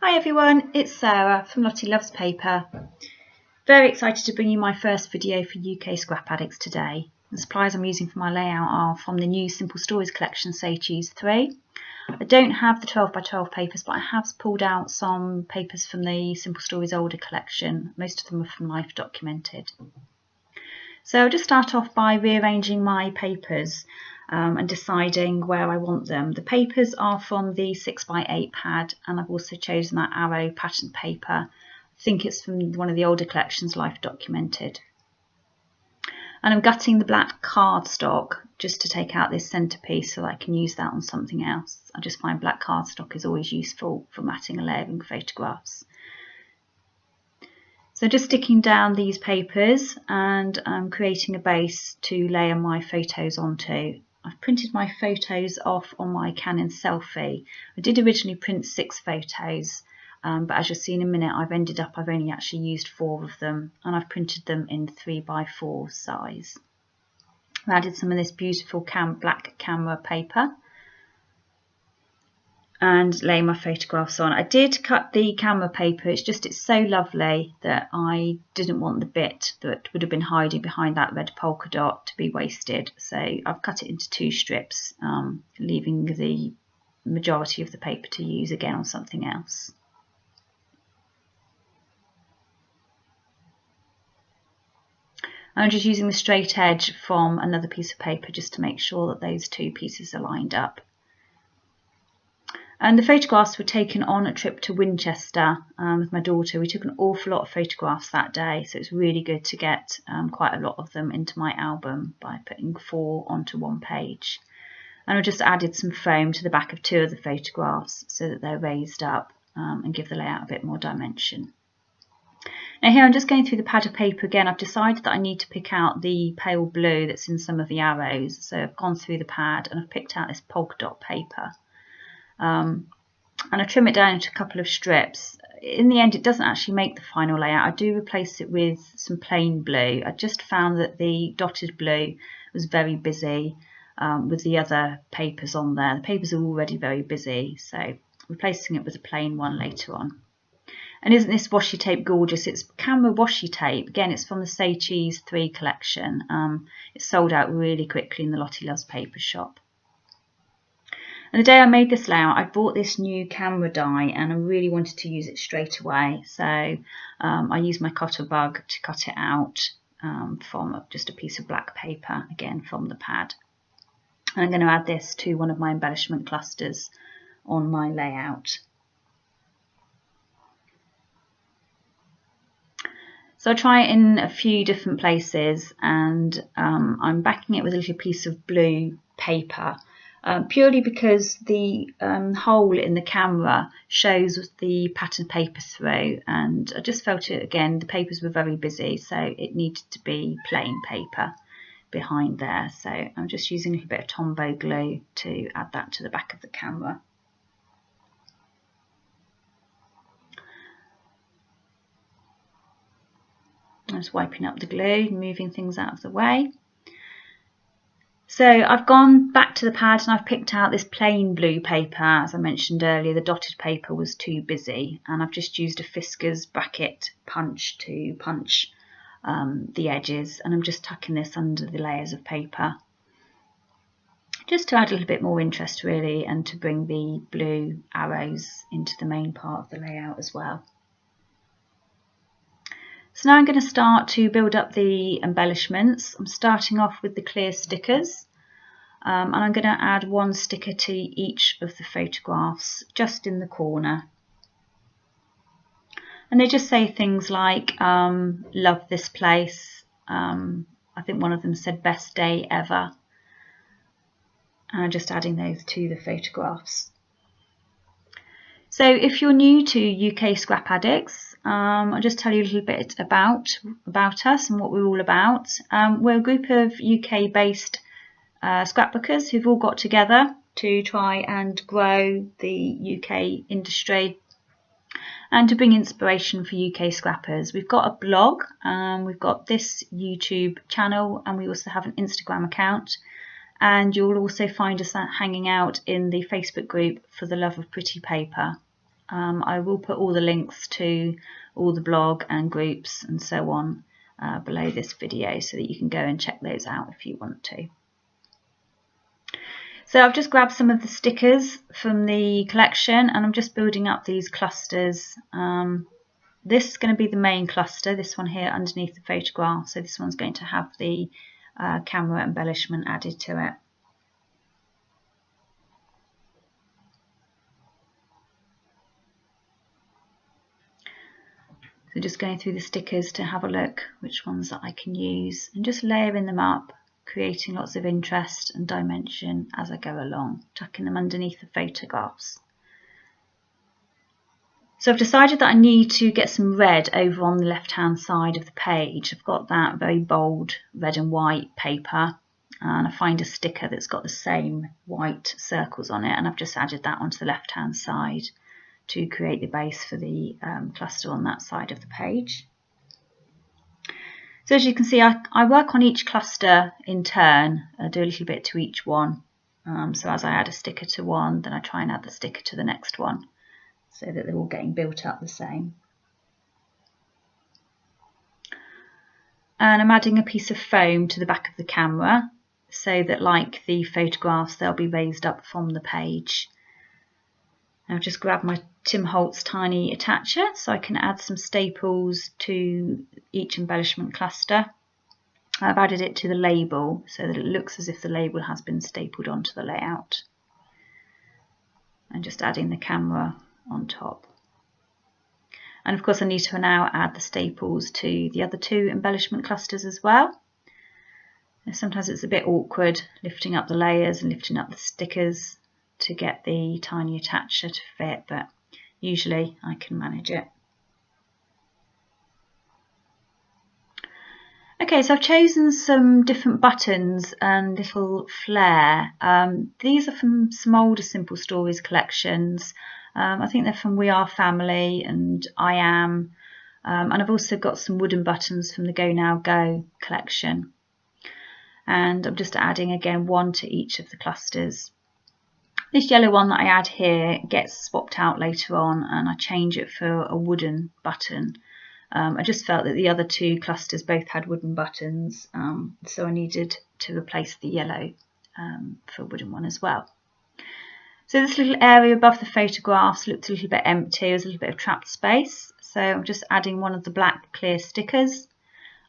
Hi everyone, it's Sarah from Lottie Loves Paper. Very excited to bring you my first video for UK Scrap Addicts today. The supplies I'm using for my layout are from the new Simple Stories collection, Say Choose 3. I don't have the 12 by 12 papers, but I have pulled out some papers from the Simple Stories older collection. Most of them are from Life Documented. So I'll just start off by rearranging my papers and deciding where I want them. The papers are from the 6 by 8 pad, and I've also chosen that arrow pattern paper. I think it's from one of the older collections, Life Documented. And I'm gutting the black cardstock just to take out this centrepiece so that I can use that on something else. I just find black cardstock is always useful for matting and layering photographs. So just sticking down these papers and creating a base to layer my photos onto. I've printed my photos off on my Canon Selfie. I did originally print 6 photos, but as you'll see in a minute, I've only actually used 4 of them, and I've printed them in 3 by 4 size. I added some of this beautiful black camera paper and lay my photographs on. I did cut the camera paper, it's so lovely that I didn't want the bit that would have been hiding behind that red polka dot to be wasted, so I've cut it into 2 strips, leaving the majority of the paper to use again on something else. I'm just using the straight edge from another piece of paper just to make sure that those 2 pieces are lined up. And the photographs were taken on a trip to Winchester with my daughter. We took an awful lot of photographs that day, so it's really good to get quite a lot of them into my album by putting 4 onto 1 page. And I just added some foam to the back of 2 of the photographs so that they're raised up and give the layout a bit more dimension. Now here I'm just going through the pad of paper again. I've decided that I need to pick out the pale blue that's in some of the arrows, so I've gone through the pad and I've picked out this polka dot paper. And I trim it down into a couple of strips. In the end, it doesn't actually make the final layout. I do replace it with some plain blue. I just found that the dotted blue was very busy with the other papers on there. The papers are already very busy, so replacing it with a plain one later on. And isn't this washi tape gorgeous? It's camera washi tape. Again, it's from the Say Choose 3 collection. It sold out really quickly in the Lottie Loves Paper shop. And the day I made this layout, I bought this new camera die and I really wanted to use it straight away. So I used my cutter bug to cut it out from just a piece of black paper, again from the pad. And I'm going to add this to one of my embellishment clusters on my layout. So I try it in a few different places, and I'm backing it with a little piece of blue paper. Purely because the hole in the camera shows the pattern paper through, and I just felt it again, the papers were very busy, so it needed to be plain paper behind there. So I'm just using a little bit of Tombow glue to add that to the back of the camera. I'm just wiping up the glue, moving things out of the way. So I've gone back to the pad and I've picked out this plain blue paper. As I mentioned earlier, the dotted paper was too busy, and I've just used a Fiskars bracket punch to punch the edges, and I'm just tucking this under the layers of paper just to add a little bit more interest really, and to bring the blue arrows into the main part of the layout as well. So now I'm going to start to build up the embellishments. I'm starting off with the clear stickers, and I'm going to add 1 sticker to each of the photographs just in the corner. And they just say things like love this place. I think one of them said best day ever. And I'm just adding those to the photographs. So if you're new to UK Scrap Addicts, I'll just tell you a little bit about us and what we're all about. We're a group of UK-based scrapbookers who've all got together to try and grow the UK industry and to bring inspiration for UK scrappers. We've got a blog, we've got this YouTube channel, and we also have an Instagram account. And you'll also find us hanging out in the Facebook group For the Love of Pretty Paper. I will put all the links to all the blog and groups and so on below this video, so that you can go and check those out if you want to. So I've just grabbed some of the stickers from the collection, and I'm just building up these clusters. This is going to be the main cluster, this one here underneath the photograph, so this one's going to have the camera embellishment added to it. So just going through the stickers to have a look which ones that I can use, and just layering them up, creating lots of interest and dimension as I go along, tucking them underneath the photographs. So I've decided that I need to get some red over on the left hand side of the page. I've got that very bold red and white paper, and I find a sticker that's got the same white circles on it, and I've just added that onto the left hand side to create the base for the cluster on that side of the page. So as you can see, I work on each cluster in turn. I do a little bit to each one. So as I add a sticker to one, then I try and add the sticker to the next one, so that they're all getting built up the same. And I'm adding a piece of foam to the back of the camera, so that, like the photographs, they'll be raised up from the page. I've just grabbed my Tim Holtz tiny attacher, so I can add some staples to each embellishment cluster. I've added it to the label so that it looks as if the label has been stapled onto the layout. And just adding the camera on top. And of course I need to now add the staples to the other two embellishment clusters as well. And sometimes it's a bit awkward lifting up the layers and lifting up the stickers to get the tiny attacher to fit, but usually I can manage it. Okay, so I've chosen some different buttons and little flair. These are from some older Simple Stories collections. I think they're from We Are Family and I Am, and I've also got some wooden buttons from the Go Now Go collection. And I'm just adding again one to each of the clusters. This yellow one that I add here gets swapped out later on, and I change it for a wooden button. I just felt that the other two clusters both had wooden buttons, so I needed to replace the yellow for a wooden one as well. So this little area above the photographs looked a little bit empty. There was a little bit of trapped space, so I'm just adding one of the black clear stickers,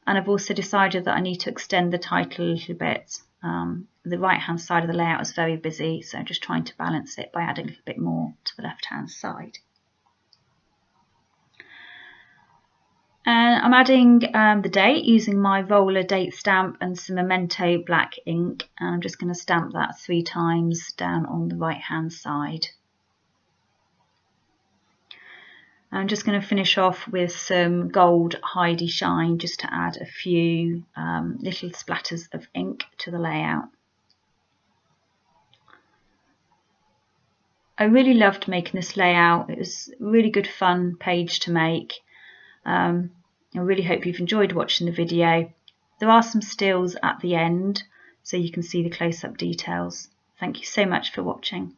and I've also decided that I need to extend the title a little bit. The right hand side of the layout is very busy, so I'm just trying to balance it by adding a little bit more to the left hand side. And I'm adding the date using my roller date stamp and some Memento black ink, and I'm just going to stamp that 3 times down on the right hand side. I'm just going to finish off with some gold Heidi Shine just to add a few little splatters of ink to the layout. I really loved making this layout. It was a really good fun page to make. I really hope you've enjoyed watching the video. There are some stills at the end so you can see the close-up details. Thank you so much for watching.